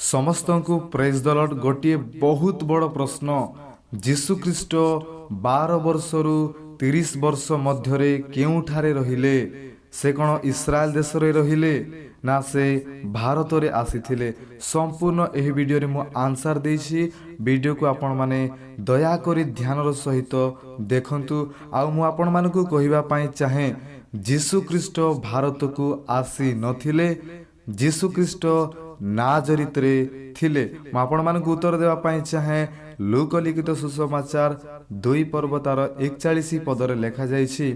समस्त को praise the Lord. गोटे बहुत बड़ प्रश्न, जीशु ख्रीस्ट 12 वर्ष रु 30 वर्ष मध्य केउठारे रहिले? से कौन इस्राएल देश रे रहिले ना से भारत रे आसीथिले? संपूर्ण एही वीडियो रे मु आंसर देछि। वीडियो को आपण माने दया करी ध्यान रो सहित देखंतु। आ मु आपण मानकु कहिबा पई चाहे, जीशु ख्रीस्ट भारत को आसी नथिले, जीशु ख्रीस्ट नाजरित रे थिले। मु आपण मानकु उत्तर देबा पई चाहे, लूक लिखित सुसमाचार 2 पर्व तार 41 पदरे लेखा जाइछि,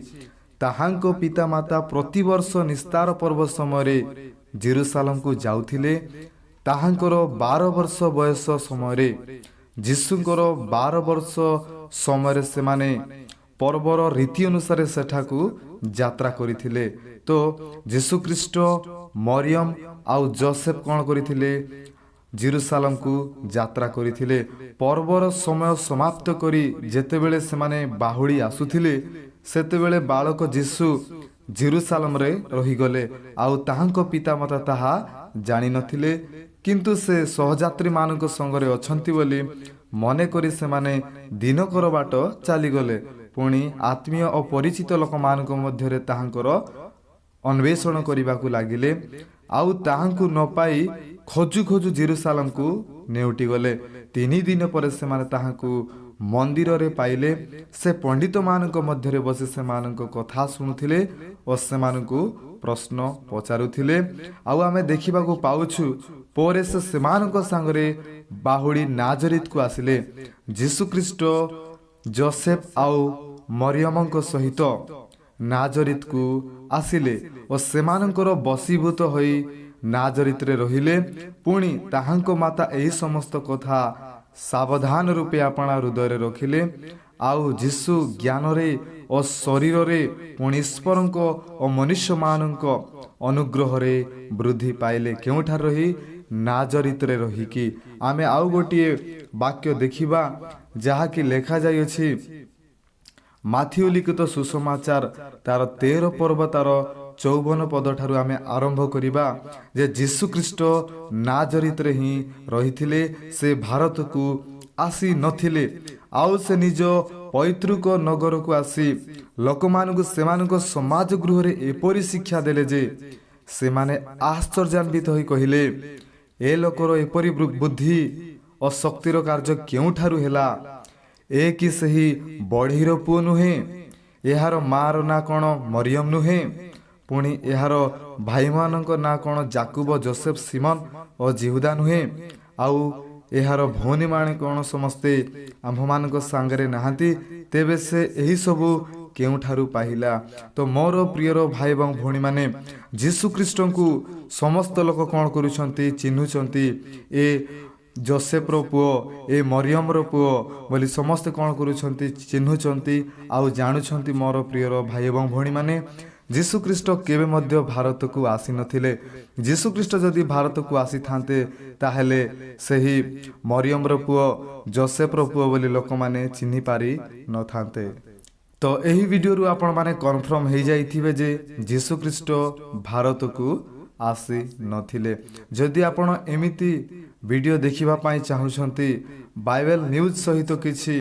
ताहांको पिता माता प्रतिवर्ष निस्तार पर्व समय जेरुसालेम को जाउथिले। ताहांकर 12 वर्ष बयस समय जीशुंकर 12 वर्ष समय से माने पर्वर रीति अनुसार सेठाकू यात्रा करिथिले। तो जीशु ख्रीस्ट मरियम आउ जोसेफ कौन करथिले? जेरुसालेम को यात्रा करिथिले। पर्वर समय समाप्त करी जेतेबेले से माने बाहुड़ी आसुथिले, सेतेबेले बालक जीशु जेरुसालेम रे रही गले। आउ ताहांको पिता माता ताहा जानि नथिले, किंतु से सहयात्री मानक संगरे अछंती बोली मने करी से माने दिनकर बाट चली गले। पुणी आत्मीय और परिचित लोक मानक मध्यरे ताहांकर अन्वेषण करबाकू लागिले। आउ ताहांकू न पाई खोजु खोजु जेरुसालेम को नेउटी गले। 3 दिन पर से माने ताहांकू मंदिर रे पाइले। से पंडित मानक मध्यरे बसी से मानक कथा सुनुथिले और से मानकू प्रश्न पचारुथिले। आउ आमे देखिबा को पाउछु, पोरे से मानक संगरे बाहुड़ी नाजरित को आसिले। जीशु ख्रीस्ट जोसेफ आउ मरियमक सहित नाजरित को आसिले और सेमानकर बसीभूत होई नाजरित रे रहिले। पुणी ताहांको माता एही समस्त कथा सावधान रूपे अपना हृदय रे रखिले। आउ जीशु ज्ञान रे और शरीर रे पुणी ईश्वरक और मनुष्य मानक अनुग्रह रे वृद्धि पाइले। केउठार रही? नाजरित रे रही कि आमे आउ गोटिए वाक्य देखिबा जहा कि लेखा जाय अछि, माथियो लिखित सुसमाचार तार 13 पर्व तार 54 पद ठारू आमे आरंभ करिबा जे जीशु ख्रीस्ट नाजरित रे ही रहिथिले। से भारत को आसी नथिले। आउ से निज पैतृक नगर को आसी लोकमानकु सेमानक समाज गृह रे एपरि शिक्षा देले जे से माने आश्चर्यान्वित होई कहिले, ए लोकर एपरि बुद्धि और शक्तिर कार्य केउठारू हेला? ए कि सही बढीर पुओ नुहे? एहार मार ना कौन मरियम नुहे? पुणी एहार भाई मानक ना कौन जाकुब, जोसेफ, सिमन और जिहुदा नुहे? आउ एहार भौनी माने कौन समस्ते आम्भ मानक सांगरे नाहांती? तेबे से एही सबु केउठारू पाहिला? तो मोर प्रियर भाई एवं भौणी माने, जीशु ख्रीस्ट को समस्त लोक कौन करुछंती? चिन्हुछंती। ए जोसेफ रो पुओ, ए मरियम रो पुओ बोली समस्त कौन करुछंती? चिन्हुछंती आउ जानुछंती। मोर प्रियर भाई एवं भौणी माने, जीशु ख्रीस्ट केबे मध्य भारत को आसी नथिले। जीशु ख्रीस्ट जदि भारत को आसी थांते ताहेले सही मरियम रो पुओ, जोसेफ रो पुओ बोली लोक माने चिन्हि पारी न थांते। तो एही वीडियो रु आपण माने कन्फर्म हे जाइथिबे जे जीशु ख्रीस्ट भारत को आसी नथिले। जदि आपण एमिति वीडियो देखिबा पई चाहुछंती, बाइबल न्यूज सहित किछि